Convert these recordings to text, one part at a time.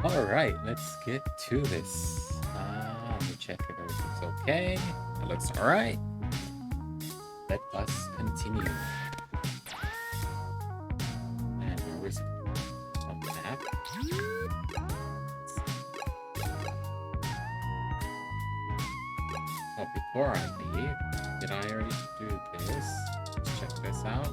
Alright, let's get to this. Let me check if everything's okay. It looks alright. Let us continue. And where is on the map? Oh, before I leave, did I already do this? Let's check this out.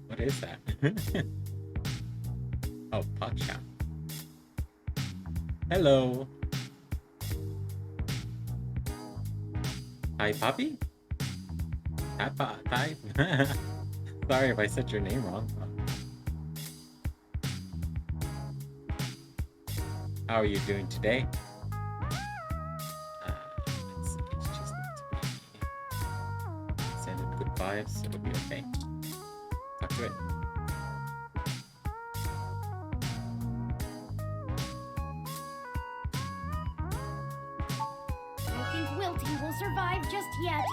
What is that? Oh, Pacha. Hello. Hi, Poppy? Hi. Sorry if I said your name wrong. How are you doing today? Let's see, it's just need to be send it good vibes. It'll be okay. Talk to it. I think Wilty will survive just yet.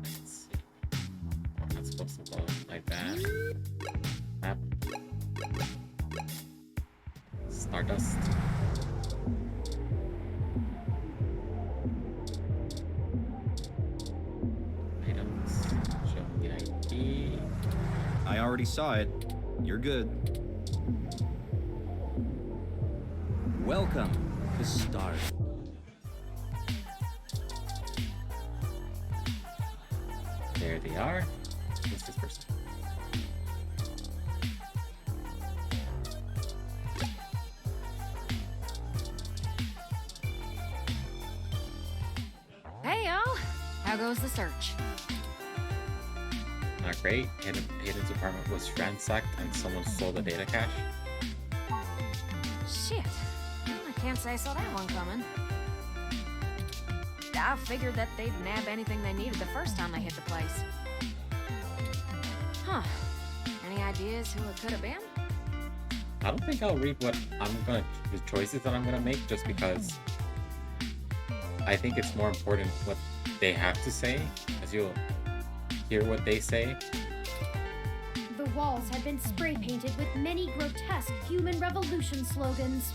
Let's see. We're not supposed to go like that. Map. Stardust. Items. Show the ID. I already saw it. You're good. Welcome to Start. There they are. Who's this person? Hey y'all! How goes the search? Not great. Hayden's apartment was ransacked and someone stole the data cache. Shit. Well, I can't say I saw that one coming. I figured that they'd nab anything they needed the first time they hit the place. Huh. Any ideas who it could have been? I don't think I'll read the choices that I'm gonna make, just because I think it's more important what they have to say, as you'll hear what they say. The walls had been spray painted with many grotesque human revolution slogans.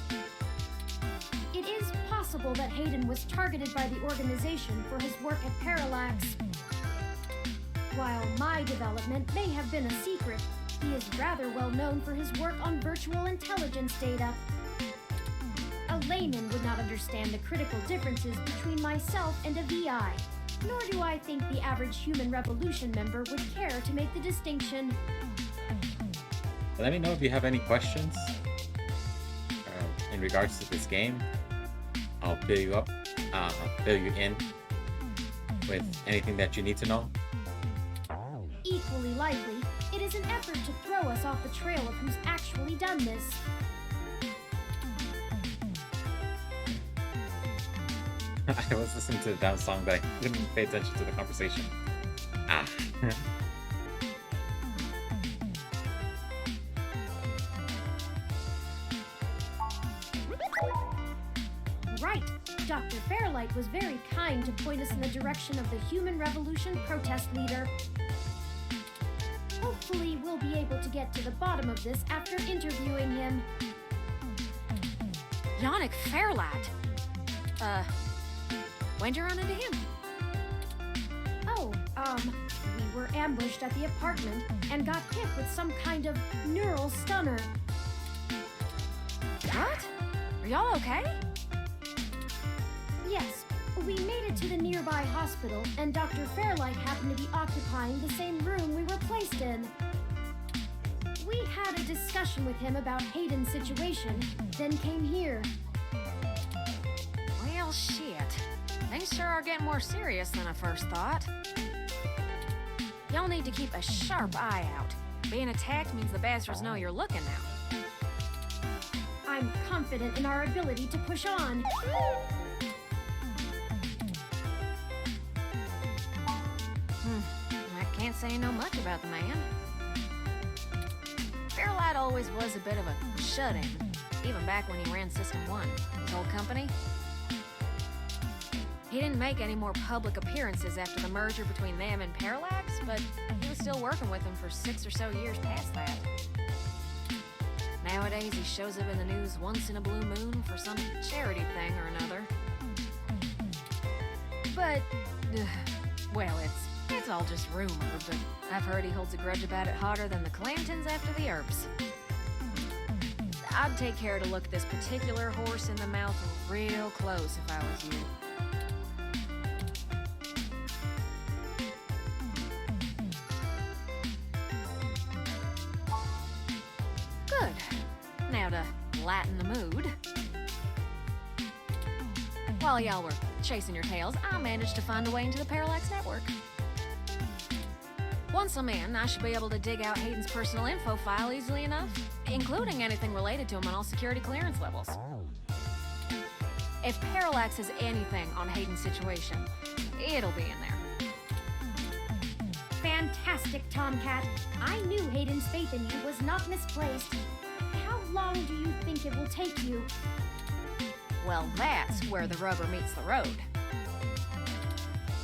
It is possible that Hayden was targeted by the organization for his work at Parallax. While my development may have been a secret, he is rather well known for his work on virtual intelligence data. A layman would not understand the critical differences between myself and a VI, nor do I think the average human revolution member would care to make the distinction. Let me know if you have any questions in regards to this game. I'll fill you up, fill you in with anything that you need to know. Equally likely, it is an effort to throw us off the trail of who's actually done this. I was listening to the down song, but I didn't pay attention to the conversation. Ah. Right. Dr. Fairlight was very kind to point us in the direction of the Human Revolution protest leader. Hopefully, we'll be able to get to the bottom of this after interviewing him. Yannick Fairlat. When'd you run into him? Oh, we were ambushed at the apartment and got hit with some kind of neural stunner. What? Are y'all okay? Yes, we made it to the nearby hospital, and Dr. Fairlight happened to be occupying the same room we were placed in. We had a discussion with him about Hayden's situation, then came here. Well, shit. Things sure are getting more serious than I first thought. Y'all need to keep a sharp eye out. Being attacked means the bastards know you're looking now. I'm confident in our ability to push on. I can't say I know much about the man. Fairlight always was a bit of a shut-in, even back when he ran System 1, his old company. He didn't make any more public appearances after the merger between them and Parallax, but he was still working with them for 6 or so years past that. Nowadays, he shows up in the news once in a blue moon for some charity thing or another. But, well, it's all just rumor, but I've heard he holds a grudge about it hotter than the Clantons after the Earps. I'd take care to look this particular horse in the mouth real close if I was you. Good. Now to lighten the mood. While y'all were chasing your tails, I managed to find a way into the Parallax network. Once I'm in, I should be able to dig out Hayden's personal info file easily enough, including anything related to him on all security clearance levels. If Parallax has anything on Hayden's situation, it'll be in there. Fantastic, Tomcat. I knew Hayden's faith in you was not misplaced. How long do you think it will take you? Well, that's where the rubber meets the road.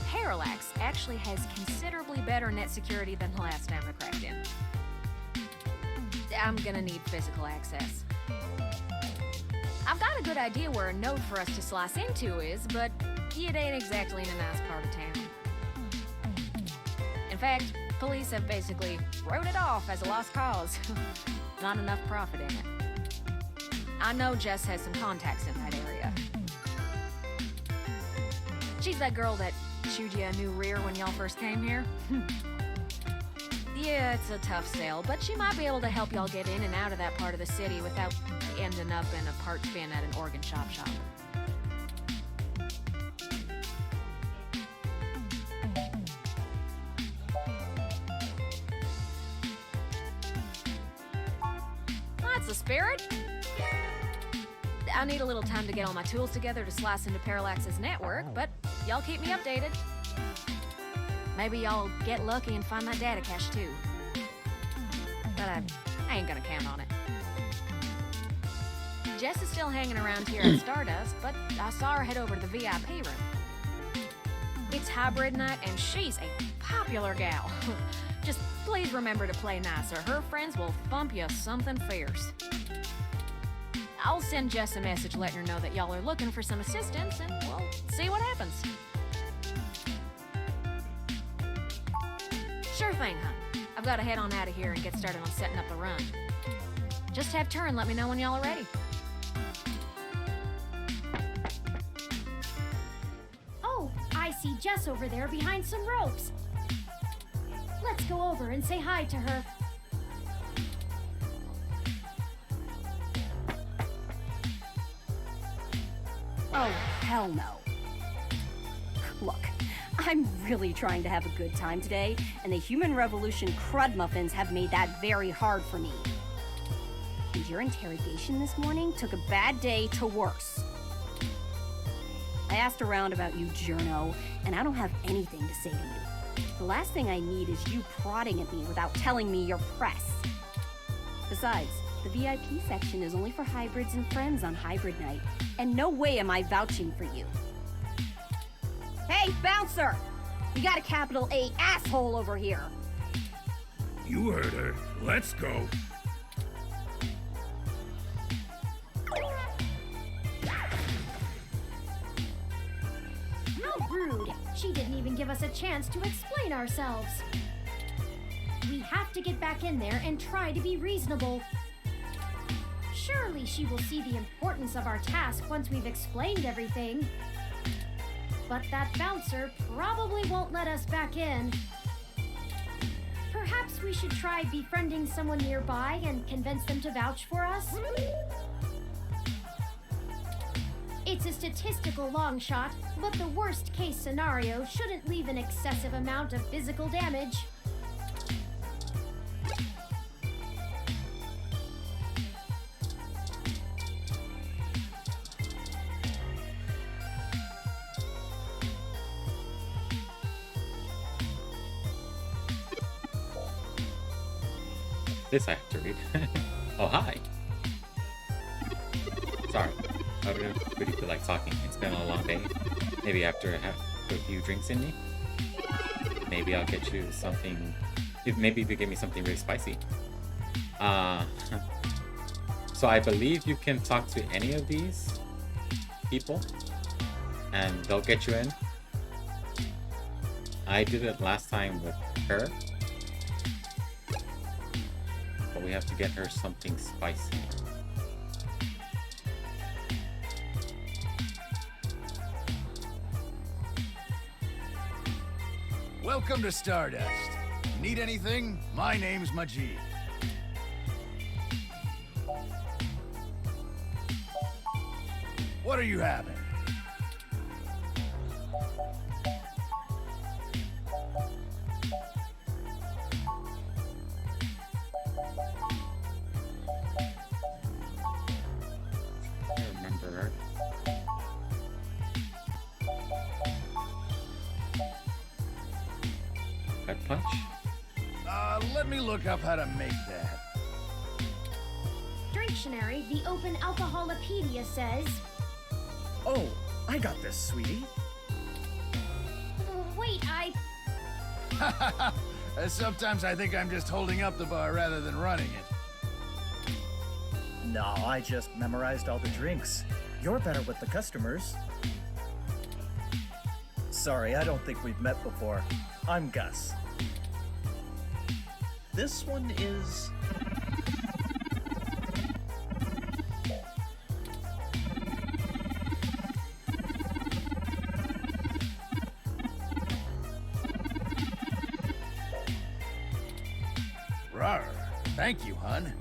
Parallax actually has considerably better net security than the last time I cracked in. I'm gonna need physical access. I've got a good idea where a node for us to slice into is, but it ain't exactly in a nice part of town. In fact, police have basically wrote it off as a lost cause. Not enough profit in it. I know Jess has some contacts in that area. She's that girl that chewed you a new rear when y'all first came here. Yeah, it's a tough sale, but she might be able to help y'all get in and out of that part of the city without ending up in a parts bin at an organ shop. That's the spirit. I need a little time to get all my tools together to slice into Parallax's network, but y'all keep me updated. Maybe y'all get lucky and find that data cache too. But I ain't gonna count on it. Jess is still hanging around here at Stardust, but I saw her head over to the VIP room. It's hybrid night and she's a popular gal. Just please remember to play nice or her friends will thump you something fierce. I'll send Jess a message letting her know that y'all are looking for some assistance, and we'll see what happens. Sure thing, hun. I've got to head on out of here and get started on setting up the run. Just have Turin let me know when y'all are ready. Oh, I see Jess over there behind some ropes. Let's go over and say hi to her. Oh, hell no. Look, I'm really trying to have a good time today, and the Human Revolution crud muffins have made that very hard for me. And your interrogation this morning took a bad day to worse. I asked around about you, Journo, and I don't have anything to say to you. The last thing I need is you prodding at me without telling me you're press. Besides, the VIP section is only for hybrids and friends on hybrid night, and no way am I vouching for you. Hey, bouncer! We got a capital A asshole over here. You heard her. Let's go. How rude! She didn't even give us a chance to explain ourselves. We have to get back in there and try to be reasonable. Surely she will see the importance of our task once we've explained everything. But that bouncer probably won't let us back in. Perhaps we should try befriending someone nearby and convince them to vouch for us? It's a statistical long shot, but the worst case scenario shouldn't leave an excessive amount of physical damage. This I have to read. Oh, hi. Sorry, I don't really feel like talking. It's been a long day. Maybe after I have a few drinks in me, maybe I'll get you something. Maybe if you give me something really spicy. So I believe you can talk to any of these people, and they'll get you in. I did it last time with her, but we have to get her something spicy. Welcome to Stardust. Need anything? My name's Majid. What are you having? I remember her. Gut punch? Let me look up how to make that. Dictionary, the Open Alcoholopedia says. Oh, I got this, sweetie. Wait, Sometimes I think I'm just holding up the bar rather than running it. No, I just memorized all the drinks. You're better with the customers. Sorry, I don't think we've met before. I'm Gus. This one is... Rawr. Thank you, hun.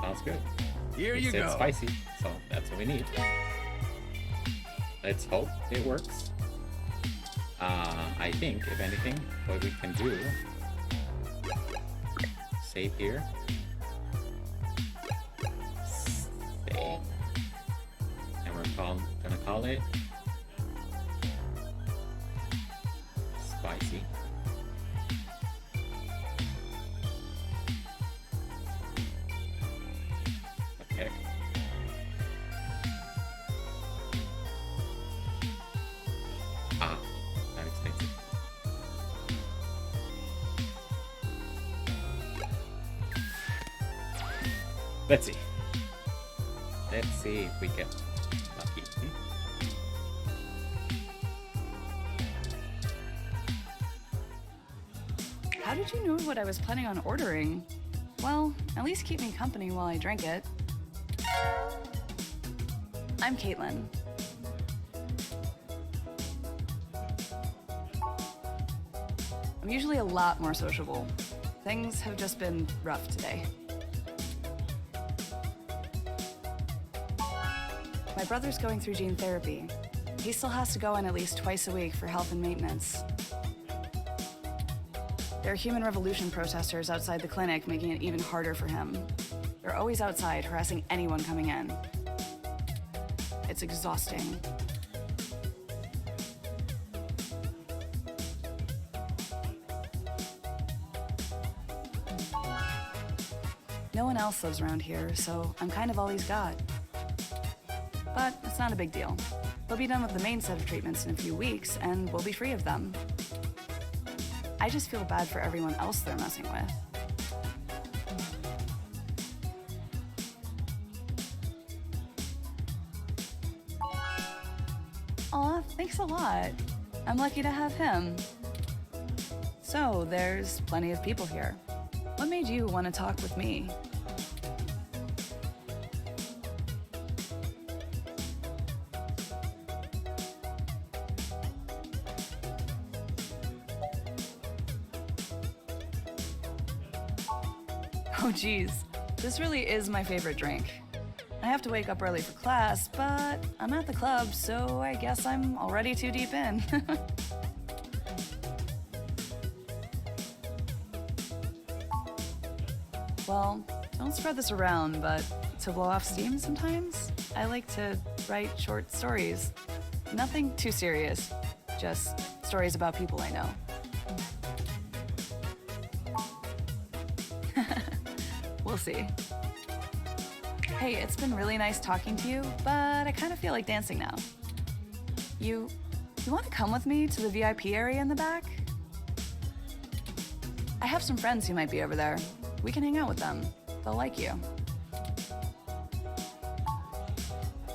Sounds good. Here You you said go. spicy, so that's what we need. Let's hope it works. I think, if anything, what we can do, save here. Save. And we're gonna call it spicy. Okay. Ah, that explains it. Let's see. Let's see if we get lucky. How did you know what I was planning on ordering? Well, at least keep me company while I drink it. I'm Caitlin. I'm usually a lot more sociable. Things have just been rough today. My brother's going through gene therapy. He still has to go in at least twice a week for health and maintenance. There are Human Revolution protesters outside the clinic, making it even harder for him. They're always outside, harassing anyone coming in. It's exhausting. No one else lives around here, so I'm kind of all he's got. But it's not a big deal. He'll be done with the main set of treatments in a few weeks, and we'll be free of them. I just feel bad for everyone else they're messing with. Aw, thanks a lot. I'm lucky to have him. So, there's plenty of people here. What made you want to talk with me? Oh geez, this really is my favorite drink. I have to wake up early for class, but I'm at the club, so I guess I'm already too deep in. Well, don't spread this around, but to blow off steam sometimes, I like to write short stories. Nothing too serious, just stories about people I know. We'll see. Hey, it's been really nice talking to you, but I kind of feel like dancing now. You want to come with me to the VIP area in the back? I have some friends who might be over there. We can hang out with them. They'll like you.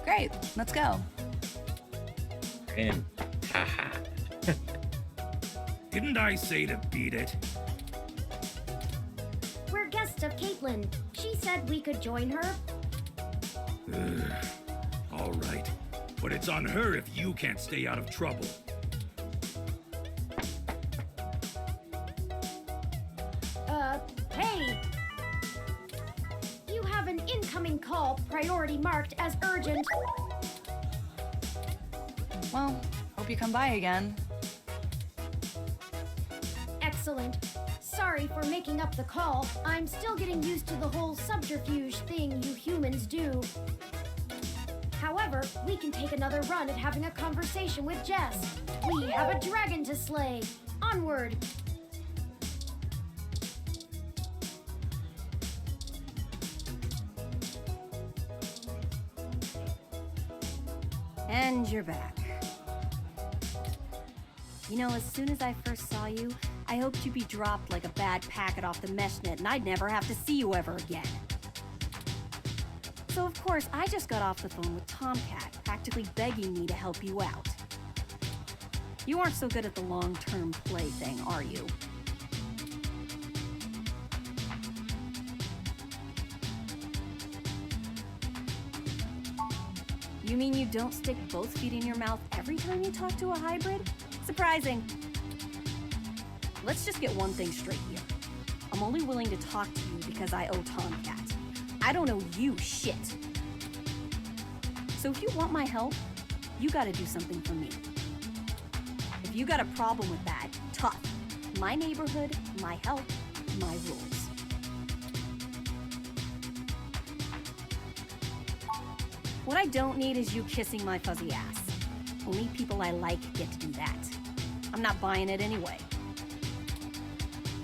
Great, let's go. And haha. Didn't I say to beat it? We're guests of Caitlin. She said we could join her. All right. But it's on her if you can't stay out of trouble. Hey! You have an incoming call, priority marked as urgent. Well, hope you come by again. Excellent. Sorry for making up the call. I'm still getting used to the whole subterfuge thing you humans do. However, we can take another run at having a conversation with Jess. We have a dragon to slay. Onward! And you're back. You know, as soon as I first saw you, I hoped you'd be dropped like a bad packet off the meshnet and I'd never have to see you ever again. So of course, I just got off the phone with Tomcat, practically begging me to help you out. You aren't so good at the long-term play thing, are you? You mean you don't stick both feet in your mouth every time you talk to a hybrid? Surprising. Let's just get one thing straight here. I'm only willing to talk to you because I owe Tomcat. I don't owe you shit. So if you want my help, you gotta do something for me. If you got a problem with that, tough. My neighborhood, my help, my rules. What I don't need is you kissing my fuzzy ass. Only people I like get to do that. I'm not buying it anyway.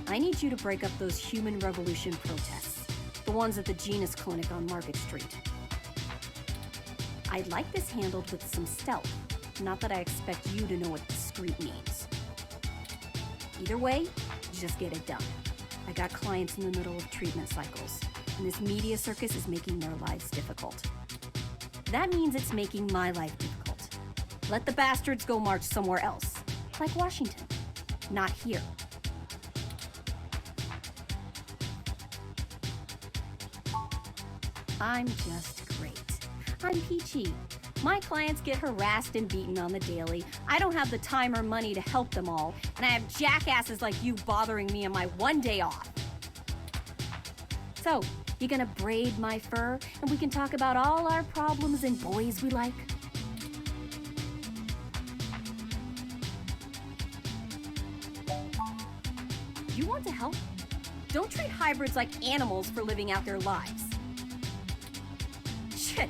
I need you to break up those Human Revolution protests. The ones at the Genus Clinic on Market Street. I'd like this handled with some stealth. Not that I expect you to know what discreet means. Either way, just get it done. I got clients in the middle of treatment cycles, and this media circus is making their lives difficult. That means it's making my life difficult. Let the bastards go march somewhere else, like Washington. Not here. I'm just great. I'm peachy. My clients get harassed and beaten on the daily. I don't have the time or money to help them all, and I have jackasses like you bothering me on my one day off. So, you gonna braid my fur, and we can talk about all our problems and boys we like? You want to help? Don't treat hybrids like animals for living out their lives. Shit,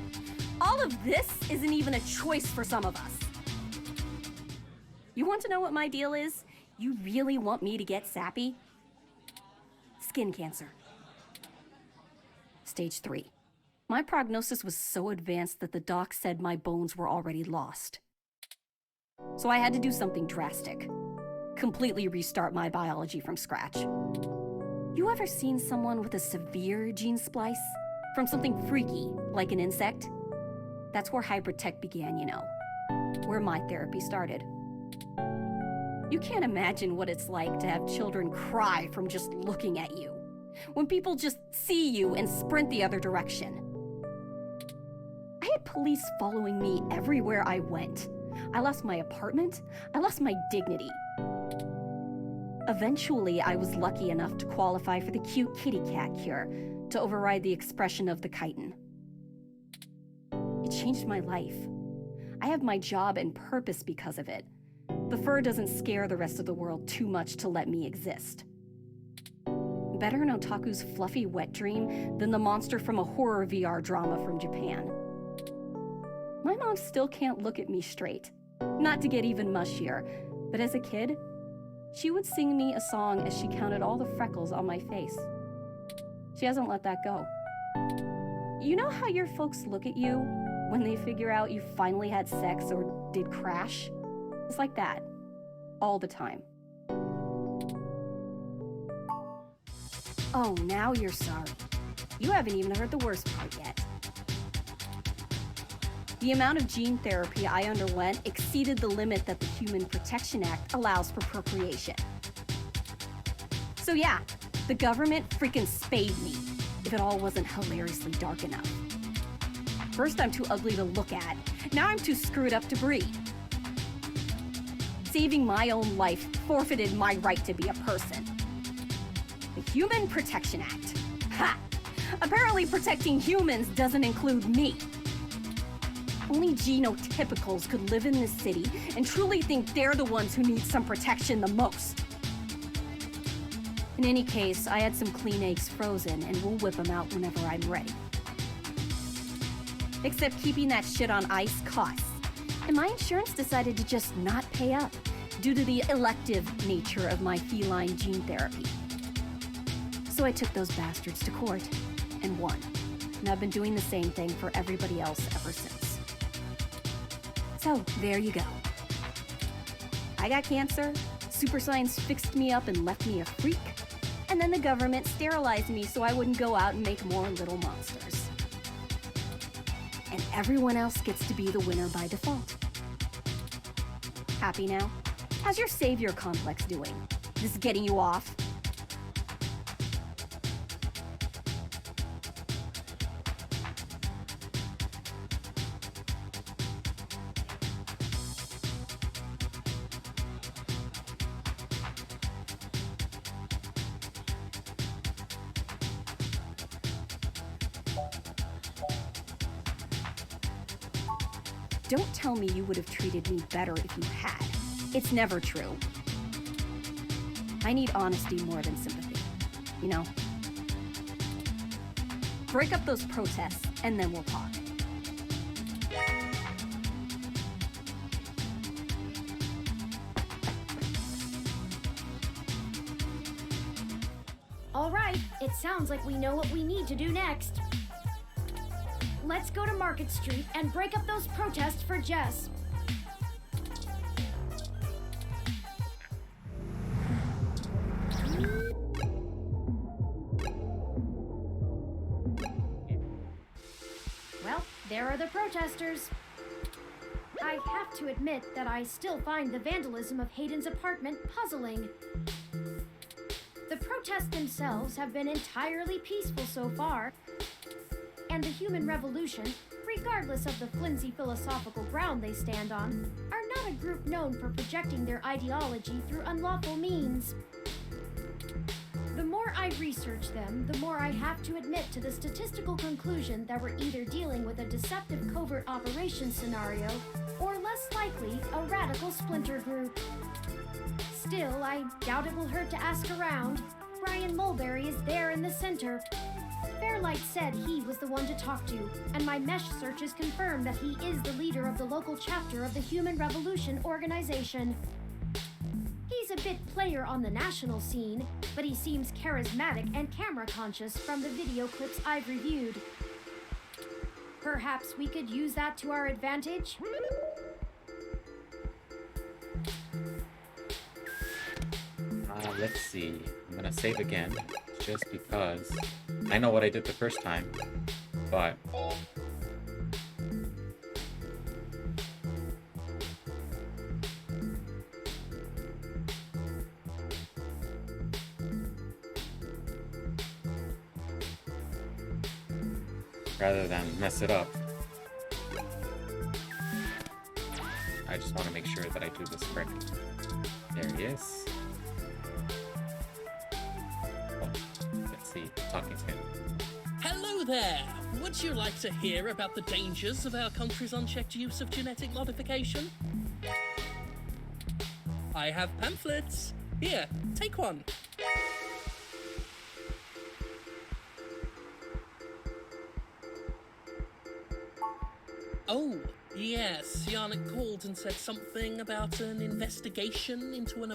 all of this isn't even a choice for some of us. You want to know what my deal is? You really want me to get sappy? Skin cancer. Stage 3. My prognosis was so advanced that the doc said my bones were already lost. So I had to do something drastic. Completely restart my biology from scratch. You ever seen someone with a severe gene splice? From something freaky, like an insect? That's where hybrid tech began, you know. Where my therapy started. You can't imagine what it's like to have children cry from just looking at you. When people just see you and sprint the other direction. I had police following me everywhere I went. I lost my apartment. I lost my dignity. Eventually, I was lucky enough to qualify for the cute kitty cat cure to override the expression of the chitin. It changed my life. I have my job and purpose because of it. The fur doesn't scare the rest of the world too much to let me exist. Better in Otaku's fluffy wet dream than the monster from a horror VR drama from Japan. My mom still can't look at me straight. Not to get even mushier, but as a kid, she would sing me a song as she counted all the freckles on my face. She hasn't let that go. You know how your folks look at you when they figure out you finally had sex or did crash? It's like that. All the time. Oh, now you're sorry. You haven't even heard the worst part yet. The amount of gene therapy I underwent exceeded the limit that the Human Protection Act allows for procreation. So yeah, the government freaking spayed me, if it all wasn't hilariously dark enough. First I'm too ugly to look at, now I'm too screwed up to breed. Saving my own life forfeited my right to be a person. The Human Protection Act. Ha! Apparently protecting humans doesn't include me. Only genotypicals could live in this city and truly think they're the ones who need some protection the most. In any case, I had some clean eggs frozen and we'll whip them out whenever I'm ready. Except keeping that shit on ice costs. And my insurance decided to just not pay up due to the elective nature of my feline gene therapy. So I took those bastards to court and won. And I've been doing the same thing for everybody else ever since. So, there you go. I got cancer, super science fixed me up and left me a freak, and then the government sterilized me so I wouldn't go out and make more little monsters. And everyone else gets to be the winner by default. Happy now? How's your savior complex doing? This is getting you off? Don't tell me you would have treated me better if you had. It's never true. I need honesty more than sympathy, you know? Break up those protests, and then we'll talk. All right, it sounds like we know what we need to do next. Let's go to Market Street and break up those protests for Jess. Well, there are the protesters. I have to admit that I still find the vandalism of Hayden's apartment puzzling. The protests themselves have been entirely peaceful so far, and the human revolution, regardless of the flimsy philosophical ground they stand on, are not a group known for projecting their ideology through unlawful means. The more I research them, the more I have to admit to the statistical conclusion that we're either dealing with a deceptive covert operations scenario, or less likely, a radical splinter group. Still, I doubt it will hurt to ask around. Brian Mulberry is there in the center. Fairlight said he was the one to talk to, and my mesh searches confirm that he is the leader of the local chapter of the Human Revolution organization. He's a bit player on the national scene, but he seems charismatic and camera-conscious from the video clips I've reviewed. Perhaps we could use that to our advantage? Let's see. I'm gonna save again, just because I know what I did the first time, but rather than mess it up, I just want to make sure that I do this correctly. There he is. Oh, let's see, talking to him. Hello there! Would you like to hear about the dangers of our country's unchecked use of genetic modification? I have pamphlets. Here, take one. Oh, yes, Yannick called and said something about an investigation into an